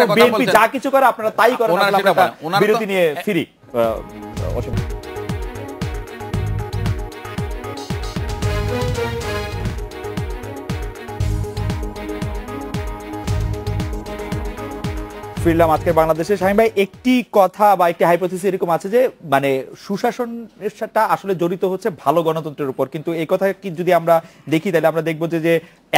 একটা কথা বিএনপি বলছেন যা কিছু করে আপনারা তাই করেন, ওনারা সেটা বলেন। ওনারা তো- বিরতি নিয়ে ফিরি। ফিরলাম আজকে বাংলাদেশে। শামীম ভাই, একটি কথা বা একটি হাইপোথিসিস এরকম আছে যে মানে সুশাসনের সাথে আসলে জড়িত হচ্ছে ভালো গণতন্ত্রের উপর, কিন্তু এই কথা কি যদি আমরা দেখি তাহলে আমরা দেখবো যে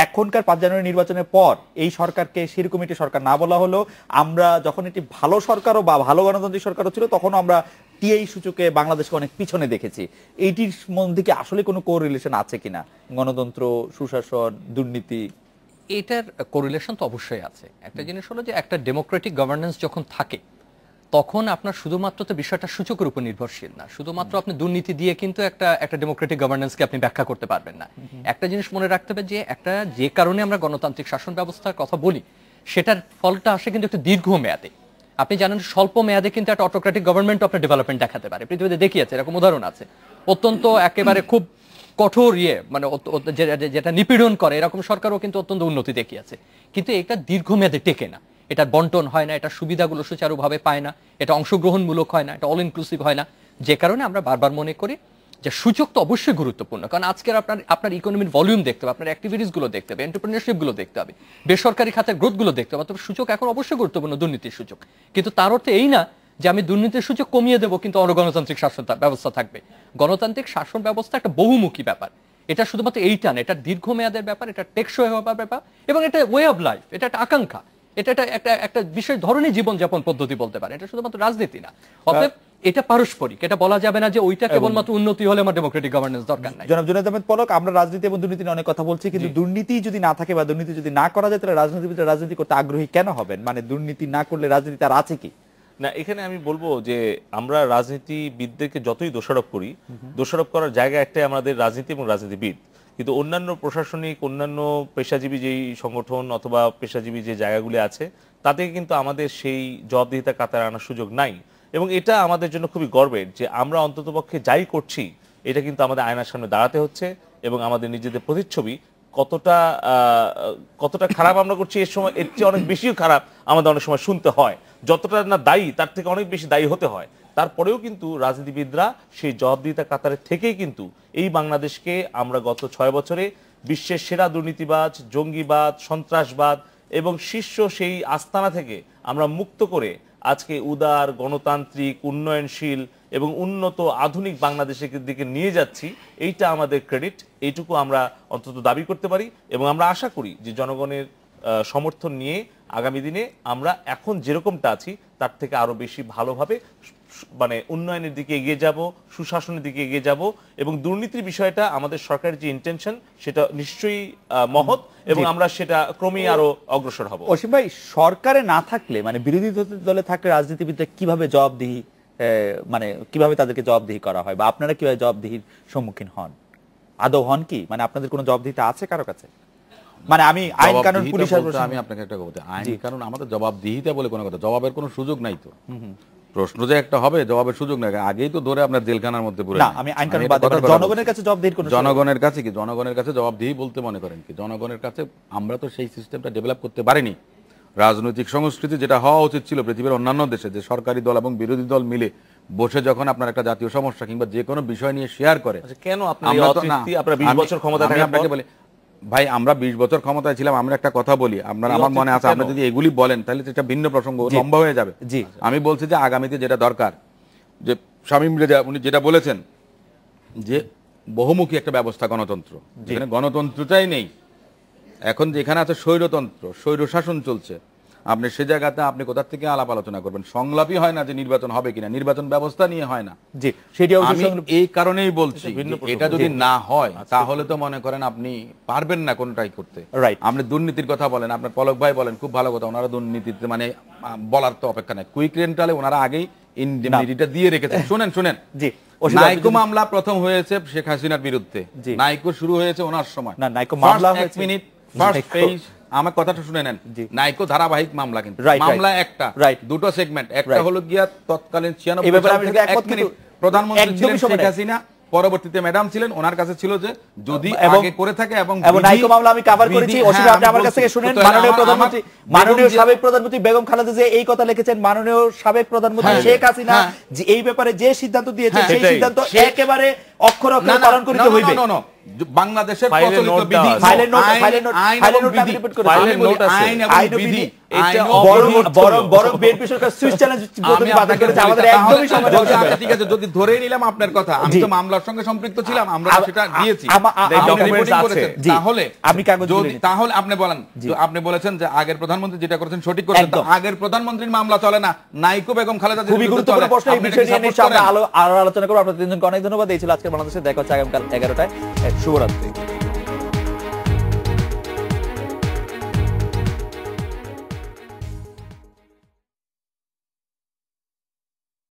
এখনকার 5 জানুয়ারি নির্বাচনের পর এই সরকারকে সেরকম একটি সরকার না বলা হলো, আমরা যখন একটি ভালো সরকারও বা ভালো গণতান্ত্রিক সরকারও ছিল তখনও আমরা টিআই সূচকে বাংলাদেশকে অনেক পিছনে দেখেছি। এইটির মধ্যে কি আসলে কোনো কোরিলেশন আছে কিনা, গণতন্ত্র, সুশাসন, দুর্নীতি? এটার কোরিলেশন তো অবশ্যই আছে। একটা জিনিস হলো যে একটা ডেমোক্রেটিক গভর্নেন্স যখন থাকে তখন আপনার শুধুমাত্র তো বিষয়টা সূচকের উপর নির্ভরশীল না, শুধুমাত্র আপনি দুর্নীতি দিয়ে কিন্তু একটা ডেমোক্রেটিক গভর্নেন্সকে আপনি ব্যাখ্যা করতে পারবেন না। একটা জিনিস মনে রাখতে হবে যে যে কারণে আমরা গণতান্ত্রিক শাসন ব্যবস্থার কথা বলি সেটার ফলটা আসে কিন্তু একটা দীর্ঘ মেয়াদে। আপনি জানেন স্বল্প মেয়াদে কিন্তু একটা অটোক্রেটিক গভর্নমেন্ট আপনার ডেভেলপমেন্ট দেখাতে পারে, পৃথিবীতে দেখিয়েছে, এরকম উদাহরণ আছে। অত্যন্ত একেবারে খুব কঠোর মানে যেটা নিপীড়ন করে এরকম সরকারও কিন্তু অত্যন্ত উন্নতি দেখিয়েছে, কিন্তু এটা দীর্ঘমেয়াদে টেকে না। এটার বন্টন হয় না, এটা সুবিধাগুলো সুচারুভাবে পায় না, এটা অংশগ্রহণমূলক হয় না, এটা অল ইনক্লুসিভ হয় না। যে কারণে আমরা বারবার মনে করি যে সূচক তো অবশ্যই গুরুত্বপূর্ণ, কারণ আজকের আপনার ইকোনমির ভলিউম দেখতে হবে, আপনার অ্যাক্টিভিটিস গুলো দেখতে হবে, এন্টারপ্রেনারশিপ গুলো দেখতে হবে, বেসরকারি খাতের গ্রোথ গুলো দেখতে হবে। তবে সূচক এখন অবশ্যই গুরুত্বপূর্ণ, দুর্নীতির সূচক, কিন্তু তার অর্থে এই না যে আমি দুর্নীতির সূচক কমিয়ে দেবো কিন্তু অগণতান্ত্রিক শাসন ব্যবস্থা থাকবে। গণতান্ত্রিক শাসন ব্যবস্থা একটা বহুমুখী ব্যাপার, এটা শুধুমাত্র এইটা না, এটা দীর্ঘমেয়াদের ব্যাপার, এটা টেকসই হওয়ার ব্যাপার, এবং এটা ওয়ে অফ লাইফ, এটা একটা আকাঙ্ক্ষা, এটা একটা বিশেষ ধরনের জীবনযাপন পদ্ধতি বলতে পারে, এটা শুধুমাত্র রাজনীতি না। অতএব এটা পারস্পরিক, এটা বলা যাবে না যে ওইটা কেবলমাত্র উন্নতি হলে আমার ডেমোক্রেটিক গভর্নেন্স দরকার নাই। জনাব জুনায়েদ আহমেদ পলক, আমরা রাজনীতি এবং দুর্নীতি নিয়ে অনেক কথা বলছি, কিন্তু দুর্নীতি যদি না থাকে বা দুর্নীতি যদি না করা যায় তাহলে রাজনীতিবিদরা রাজনীতি করতে আগ্রহী কেন হবেন? মানে দুর্নীতি না করলে রাজনীতি আর আছে কি? না, এখানে আমি বলবো যে আমরা রাজনীতিবিদদেরকে যতই দোষারোপ করি, দোষারোপ করার জায়গা একটাই আমাদের রাজনীতি এবং রাজনীতিবিদ, কিন্তু অন্যান্য প্রশাসনিক অন্যান্য পেশাজীবী যেই সংগঠন অথবা পেশাজীবী যে জায়গাগুলি আছে তাতে কিন্তু আমাদের সেই জবাবদিহিতা কাতারে আনার সুযোগ নাই। এবং এটা আমাদের জন্য খুবই গর্বের যে আমরা অন্ততপক্ষে যাই করছি এটা কিন্তু আমাদের আয়নার সামনে দাঁড়াতে হচ্ছে, এবং আমাদের নিজেদের প্রতিচ্ছবি কতটা খারাপ আমরা করছি এর সময় এর চেয়ে অনেক বেশিও খারাপ আমাদের অনেক সময় শুনতে হয়। যতটা না দায়ী তার থেকে অনেক বেশি দায়ী হতে হয়। তারপরেও কিন্তু রাজনীতিবিদরা সেই জবাবদিহিতা কাতারে থেকেই কিন্তু এই বাংলাদেশকে আমরা গত 6 বছরে বিশ্বের সেরা দুর্নীতিবাজ, জঙ্গিবাদ, সন্ত্রাসবাদ এবং শীর্ষ সেই আস্তানা থেকে আমরা মুক্ত করে আজকে উদার, গণতান্ত্রিক, উন্নয়নশীল এবং উন্নত আধুনিক বাংলাদেশের দিকে নিয়ে যাচ্ছি। এইটা আমাদের ক্রেডিট, এইটুকু আমরা অন্তত দাবি করতে পারি, এবং আমরা আশা করি যে জনগণের সমর্থন নিয়ে আগামী দিনে আমরা এখন যেরকমটা আছি তার থেকে আরো বেশি ভালোভাবে মানে উন্নয়নের দিকে এগিয়ে যাব, সুশাসনের দিকে এগিয়ে যাব, এবং দুর্নীতির বিষয়টা আমাদের সরকারের যে ইন্টেনশন সেটা নিশ্চয়ই মহৎ, এবং আমরা সেটা ক্রমেই আরো অগ্রসর হব। অসীম ভাই, সরকারে না থাকলে মানে বিরোধী দলে থাকলে রাজনীতিবিদরা কিভাবে জবাবদিহি মানে কিভাবে তাদেরকে জবাবদিহি করা হয়, বা আপনারা কিভাবে জবাবদিহির সম্মুখীন হন? আদৌ হন কি? মানে আপনাদের কোনো জবাবদিহিতা আছে কারো কাছে? মানে আমি আইন কানুন পুলিশ, আমি আপনাকে একটা কথা বলতে, আইন কানুন আমাদের জবাবদিহিতা বলে কোনো কথা, জবাবের কোনো সুযোগ নাই তো। প্রশ্ন যে একটা হবে জবাবের সুযোগ নাই, আগেই তো ধরে আপনার জেলখানার মধ্যে পুরো। না, আমি আইন কানুন বাদ দিয়ে জনগণের কাছে জবাবদিহির কোনো, জনগণের কাছে কি, জনগণের কাছে জবাবদিহি বলতে মনে করেন কি, জনগণের কাছে আমরা তো সেই সিস্টেমটা ডেভেলপ করতে পারিনি। রাজনৈতিক সংস্কৃতি যেটা হওয়া উচিত ছিল পৃথিবীর অন্যান্য দেশে, যে সরকারি দল এবং বিরোধী দল মিলে বসে যখন আপনার একটা জাতীয় সমস্যা কিংবা যে কোনো বিষয় নিয়ে শেয়ার করে। কেন আপনারা 20 বছর ক্ষমতা থাকার পর? আপনাকে বলি ভাই, আমরা 20 বছর ক্ষমতায় ছিলাম। আমরা একটা কথা বলি, আপনারা আমার মনে আছে, আপনি যদি এগুলি বলেন তাহলে এটা ভিন্ন প্রসঙ্গ, লম্বা হয়ে যাবে। আমি বলছি যে আগামীতে যেটা দরকার, যে শামীম রেজা উনি যেটা বলেছেন যে বহুমুখী একটা ব্যবস্থা, গণতন্ত্র, যেখানে গণতন্ত্রটাই নেই। এখন যেখানে আছে স্বৈরতন্ত্র, স্বৈর শাসন চলছে, আপনি সে জায়গাতে আপনি কোথা থেকে আলাপ আলোচনা করবেন? সংলাপই হয় না যে নির্বাচন হবে কিনা, নির্বাচন ব্যবস্থা নিয়ে হয় না। জি, সেটাও আমি এই কারণেই বলছি, এটা যদি না হয় তাহলে তো মনে করেন আপনি পারবেন না কোনটাই করতে। আপনি দুর্নীতির কথা বলেন, আপনার পলক ভাই বলেন, খুব ভালো কথা, ওনারা দুর্নীতিতে মানে বলার তো অপেক্ষা নাই। কুইক রেন্টালে ওনারা আগেই ইনডেমনিটিটা দিয়ে রেখেছেন। শুনেন জি, নাইকো মামলা প্রথম হয়েছে শেখ হাসিনার বিরুদ্ধে, নাইকো শুরু হয়েছে ওনার সময়। না, নাইকো মামলা হয়েছে, 1 মিনিট, ফার্স্ট পেজ, আমার কথাটা শুনে নেন। নাইকো ধারাবাহিক মামলা, কিন্তু মামলা একটা, দুটো সেগমেন্ট। একটা হলো গিয়া তৎকালীন 96 প্রধানমন্ত্রী শেখ হাসিনা, পরবর্তীতে ম্যাডাম ছিলেন, ওনার কাছে ছিল যে যদি আগে করে থাকে এবং নাইকো মামলা আমি কভার করেছি। অসীম আপনি আমার কাছ থেকে শুনেন, মাননীয় সাবেক প্রধানমন্ত্রী বেগম খালেদা জিয়া এই কথা লিখেছেন, মাননীয় সাবেক প্রধানমন্ত্রী শেখ হাসিনা যে এই ব্যাপারে যে সিদ্ধান্ত দিয়েছেন সেই সিদ্ধান্ত একেবারে অক্ষরে অক্ষরে পালন করিতে হইবে। বাংলাদেশের প্রচলিত বিধি ঠিক আছে, যদি ধরে নিলাম আপনার কথা, আমি তো মামলার সঙ্গে সম্পৃক্ত ছিলাম, আমরা সেটা দিয়েছি, তাহলে আপনি বলেন, আপনি বলেছেন যে আগের প্রধানমন্ত্রী যেটা করেছেন সঠিক করেছেন, আগের প্রধানমন্ত্রীর মামলা চলে না, নাইকো বেগম খালেদা জিয়া খুবই গুরুত্বপূর্ণ প্রশ্ন, এই বিষয় নিয়ে নিশ্চয়ই আমরা আরো আলোচনা করব। আপনাদের তিনজনকে অনেক ধন্যবাদ। এই ছিল আজকের বাংলাদেশে, দেখা হচ্ছে আগামীকাল 11টায়। শুভরাত্রি।